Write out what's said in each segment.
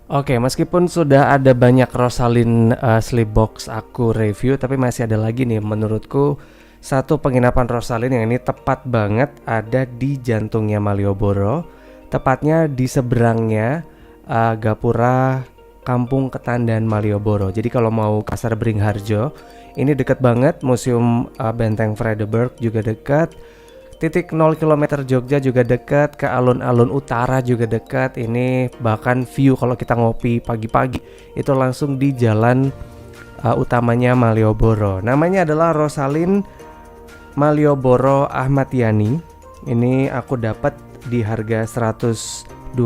Oke, meskipun sudah ada banyak Rosalind sleep box aku review, tapi masih ada lagi nih menurutku satu penginapan Rosalind yang ini tepat banget ada di jantungnya Malioboro, tepatnya di seberangnya Gapura Kampung Ketandan Malioboro. Jadi kalau mau ke Pasar Beringharjo, ini deket banget. Museum Benteng Vredenburg juga dekat. Titik 0 km Jogja juga dekat, ke alun-alun utara juga dekat. Ini bahkan view kalau kita ngopi pagi-pagi itu langsung di jalan utamanya Malioboro. Namanya adalah Rosalind Malioboro Ahmad Yani. Ini aku dapat di harga 120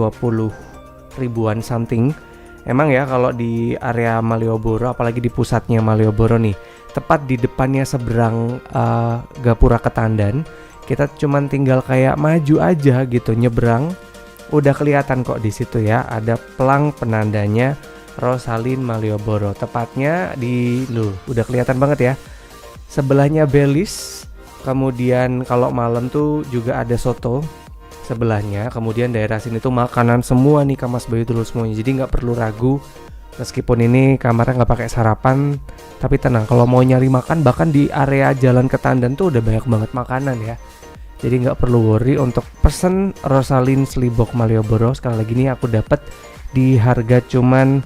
ribuan something. Emang ya kalau di area Malioboro, apalagi di pusatnya Malioboro nih, tepat di depannya seberang Gapura Ketandan, kita cuman tinggal kayak maju aja gitu, nyebrang udah kelihatan kok di situ ya, ada pelang penandanya Rosalind Malioboro. Tepatnya di udah kelihatan banget ya. Sebelahnya Belis. Kemudian kalau malam tuh juga ada soto sebelahnya. Kemudian daerah sini tuh makanan semua nih Kak Mas Bayu dulu semuanya. Jadi nggak perlu ragu. Meskipun ini kamarnya nggak pakai sarapan, tapi tenang kalau mau nyari makan bahkan di area Jalan Ketandan tuh udah banyak banget makanan ya. Jadi nggak perlu worry untuk pesen Rosalind Sleep Box Malioboro. Sekali lagi nih aku dapat di harga cuman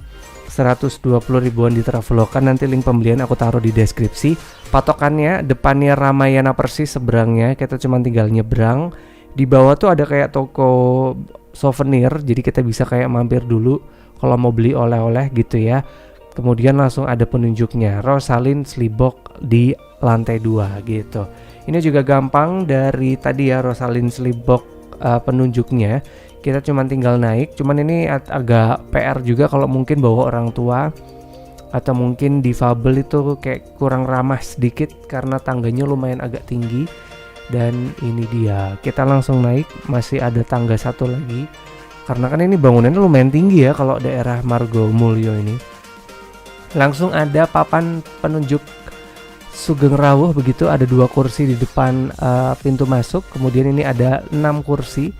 120 ribuan di Traveloka. Nanti link pembelian aku taruh di deskripsi. Patokannya depannya Ramayana persis, seberangnya kita cuma tinggal nyebrang. Di bawah tuh ada kayak toko souvenir, jadi kita bisa kayak mampir dulu kalau mau beli oleh-oleh gitu ya. Kemudian langsung ada penunjuknya Rosalind Sleep Box di lantai 2 gitu. Ini juga gampang dari tadi ya, Rosalind Sleep Box penunjuknya. Kita cuma tinggal naik. Cuman ini agak PR juga kalau mungkin bawa orang tua atau mungkin difabel itu kayak kurang ramah sedikit karena tangganya lumayan agak tinggi. Dan ini dia, kita langsung naik. Masih ada tangga satu lagi karena kan ini bangunannya lumayan tinggi ya kalau daerah Margo Mulyo ini. Langsung ada papan penunjuk Sugeng Rawuh begitu, ada 2 kursi di depan pintu masuk. Kemudian ini ada 6 kursi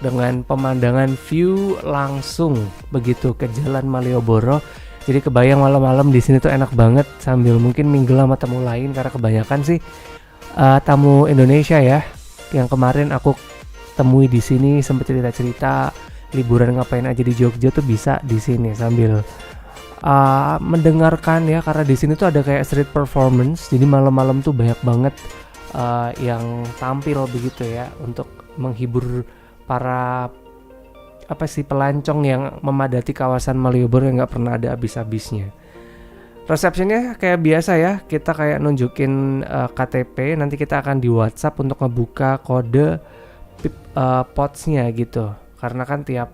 dengan pemandangan view langsung begitu ke Jalan Malioboro. Jadi kebayang malam-malam di sini tuh enak banget sambil mungkin mingle sama tamu lain, karena kebanyakan sih tamu Indonesia ya. Yang kemarin aku temui di sini sempat cerita-cerita liburan ngapain aja di Jogja tuh bisa di sini sambil mendengarkan ya, karena di sini tuh ada kayak street performance. Jadi malam-malam tuh banyak banget yang tampil begitu ya untuk menghibur para pelancong yang memadati kawasan Malioboro yang nggak pernah ada habis-habisnya. Resepsinya kayak biasa ya, kita kayak nunjukin KTP, nanti kita akan di WhatsApp untuk ngebuka kode POTS-nya gitu. Karena kan tiap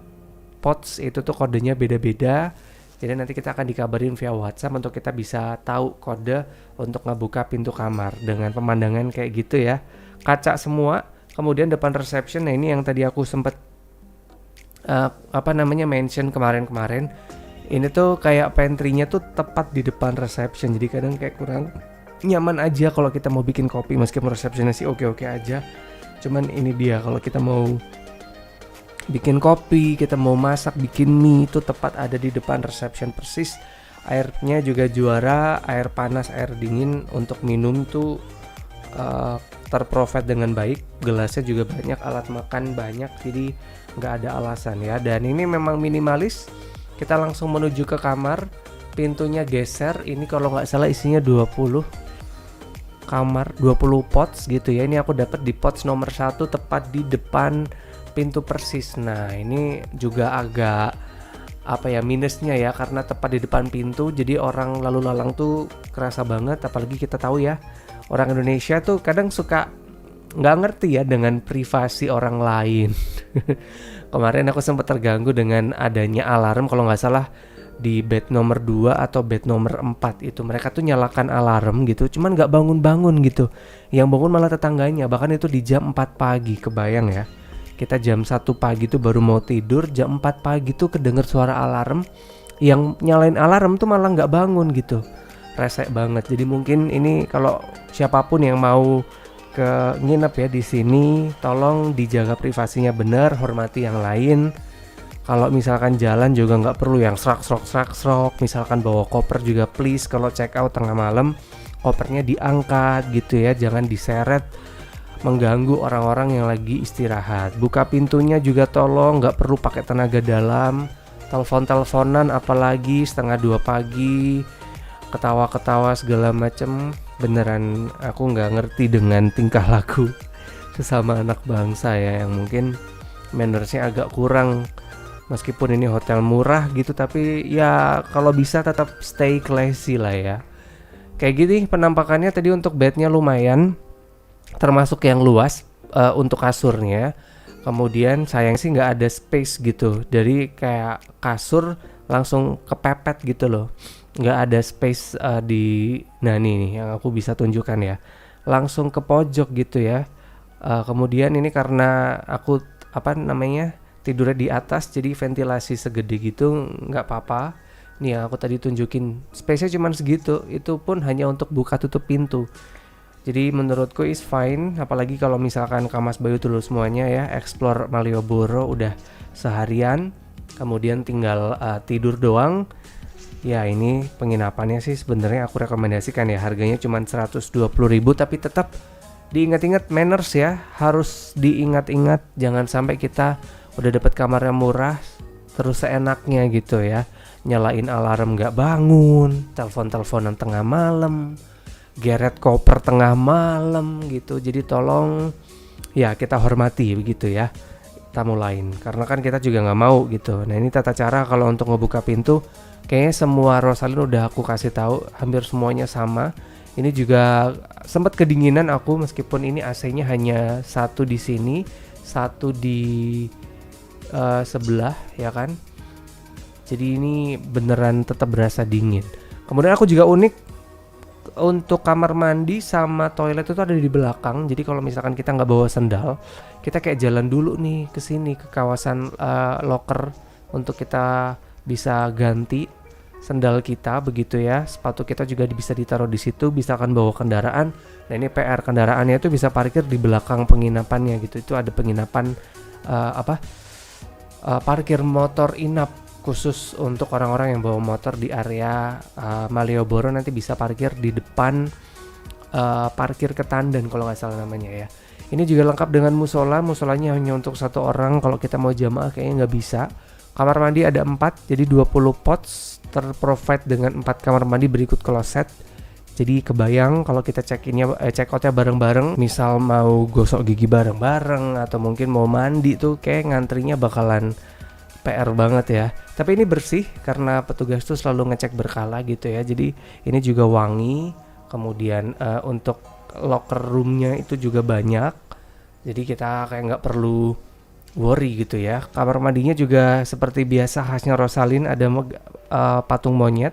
POTS itu tuh kodenya beda-beda. Jadi nanti kita akan dikabarin via WhatsApp untuk kita bisa tahu kode untuk ngebuka pintu kamar dengan pemandangan kayak gitu ya. Kaca semua. Kemudian depan reception, nah ini yang tadi aku sempet mention kemarin. Ini tuh kayak pantry-nya tuh tepat di depan reception. Jadi kadang kayak kurang nyaman aja kalau kita mau bikin kopi, meskipun receptionnya sih oke-oke aja. Cuman ini dia, kalau kita mau bikin kopi, kita mau masak, bikin mie, itu tepat ada di depan reception persis. Airnya juga juara, air panas, air dingin untuk minum tuh terprovide dengan baik. Gelasnya juga banyak, alat makan banyak, jadi nggak ada alasan ya. Dan ini memang minimalis. Kita langsung menuju ke kamar, pintunya geser. Ini kalau nggak salah isinya 20 kamar, 20 pots gitu ya. Ini aku dapat di pots nomor 1 tepat di depan pintu persis. Nah ini juga agak minusnya ya, karena tepat di depan pintu, jadi orang lalu lalang tuh kerasa banget. Apalagi kita tahu ya, orang Indonesia tuh kadang suka nggak ngerti ya dengan privasi orang lain. Kemarin aku sempat terganggu dengan adanya alarm, kalau nggak salah di bed nomor 2 atau bed nomor 4 itu mereka tuh nyalakan alarm gitu, cuman nggak bangun-bangun gitu. Yang bangun malah tetangganya, bahkan itu di jam 4 pagi, kebayang ya. Kita jam 1 pagi tuh baru mau tidur, jam 4 pagi tuh kedenger suara alarm. Yang nyalain alarm tuh malah nggak bangun gitu. Resek banget. Jadi mungkin ini kalau siapapun yang mau nginep ya di sini, tolong dijaga privasinya benar, hormati yang lain. Kalau misalkan jalan juga nggak perlu yang srak. Misalkan bawa koper juga please, kalau check out tengah malam kopernya diangkat gitu ya, jangan diseret mengganggu orang-orang yang lagi istirahat. Buka pintunya juga tolong nggak perlu pakai tenaga dalam. Telepon-teleponan apalagi setengah 2 pagi, ketawa-ketawa segala macem. Beneran aku nggak ngerti dengan tingkah laku sesama anak bangsa ya, yang mungkin mannersnya agak kurang. Meskipun ini hotel murah gitu, tapi ya kalau bisa tetap stay classy lah ya. Kayak gini penampakannya tadi. Untuk bednya lumayan, termasuk yang luas untuk kasurnya. Kemudian sayang sih nggak ada space gitu, dari kayak kasur langsung kepepet gitu loh, nggak ada space nah ini yang aku bisa tunjukkan ya, langsung ke pojok gitu ya. Kemudian ini karena aku tidurnya di atas, jadi ventilasi segede gitu nggak apa-apa. Nih yang aku tadi tunjukin space-nya cuma segitu, itu pun hanya untuk buka tutup pintu. Jadi menurutku is fine, apalagi kalau misalkan Kamas Bayu dulu semuanya ya, explore Malioboro udah seharian, kemudian tinggal tidur doang. Ya ini penginapannya sih sebenarnya aku rekomendasikan ya, harganya cuma 120.000, tapi tetap diingat-ingat manners ya, harus diingat-ingat, jangan sampai kita udah dapat kamar yang murah terus seenaknya gitu ya, nyalain alarm nggak bangun, telepon-teleponan tengah malam, geret koper tengah malam gitu. Jadi tolong ya kita hormati begitu ya tamu lain, karena kan kita juga nggak mau gitu. Nah ini tata cara kalau untuk ngebuka pintu, kayaknya semua Rosalind udah aku kasih tahu, hampir semuanya sama. Ini juga sempat kedinginan aku, meskipun ini AC-nya hanya satu di sini, satu di sebelah ya kan. Jadi ini beneran tetap berasa dingin. Kemudian aku juga unik, untuk kamar mandi sama toilet itu ada di belakang. Jadi kalau misalkan kita nggak bawa sendal, kita kayak jalan dulu nih ke sini, ke kawasan locker, untuk kita bisa ganti sendal kita begitu ya. Sepatu kita juga bisa ditaruh di situ, misalkan bawa kendaraan. Nah ini PR, kendaraannya itu bisa parkir di belakang penginapannya gitu. Itu ada penginapan parkir motor inap khusus untuk orang-orang yang bawa motor di area Malioboro. Nanti bisa parkir di depan parkir Ketandan kalau nggak salah namanya ya. Ini juga lengkap dengan musolanya hanya untuk satu orang. Kalau kita mau jamaah kayaknya nggak bisa. Kamar mandi ada 4, jadi 20 pots, terprovide dengan 4 kamar mandi berikut kloset. Jadi kebayang kalau kita check outnya bareng-bareng, misal mau gosok gigi bareng-bareng atau mungkin mau mandi tuh, kayak ngantrinya bakalan PR banget ya. Tapi ini bersih karena petugas tuh selalu ngecek berkala gitu ya. Jadi ini juga wangi. Kemudian untuk locker roomnya itu juga banyak. Jadi kita kayak nggak perlu worry gitu ya. Kamar mandinya juga seperti biasa khasnya Rosalind, ada patung monyet.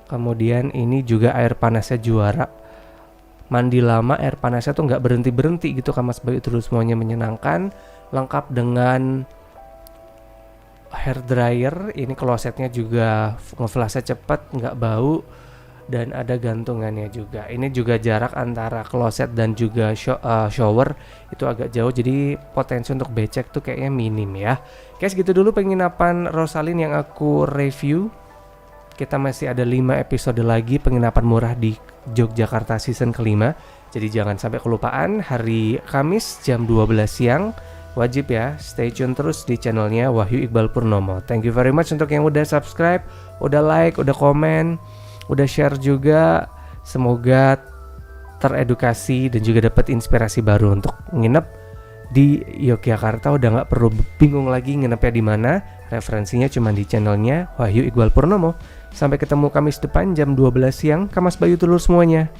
Kemudian ini juga air panasnya juara. Mandi lama air panasnya tuh nggak berhenti gitu. Kamas Bayu terus semuanya menyenangkan. Lengkap dengan hair dryer. Ini klosetnya juga ngeflashnya cepat, nggak bau, dan ada gantungannya juga. Ini juga jarak antara kloset dan juga shower itu agak jauh, jadi potensi untuk becek tuh kayaknya minim ya. Guys, gitu dulu penginapan Rosalind yang aku review. Kita masih ada 5 episode lagi penginapan murah di Yogyakarta season kelima. Jadi jangan sampai kelupaan, hari Kamis jam 12 siang. Wajib ya, stay tune terus di channelnya Wahyu Iqbal Purnomo. Thank you very much untuk yang udah subscribe, udah like, udah komen, udah share juga. Semoga teredukasi dan juga dapat inspirasi baru untuk nginep di Yogyakarta. Udah nggak perlu bingung lagi nginepnya di mana. Referensinya cuma di channelnya Wahyu Iqbal Purnomo. Sampai ketemu Kamis depan jam 12 siang. Kamas Bayu dulu semuanya.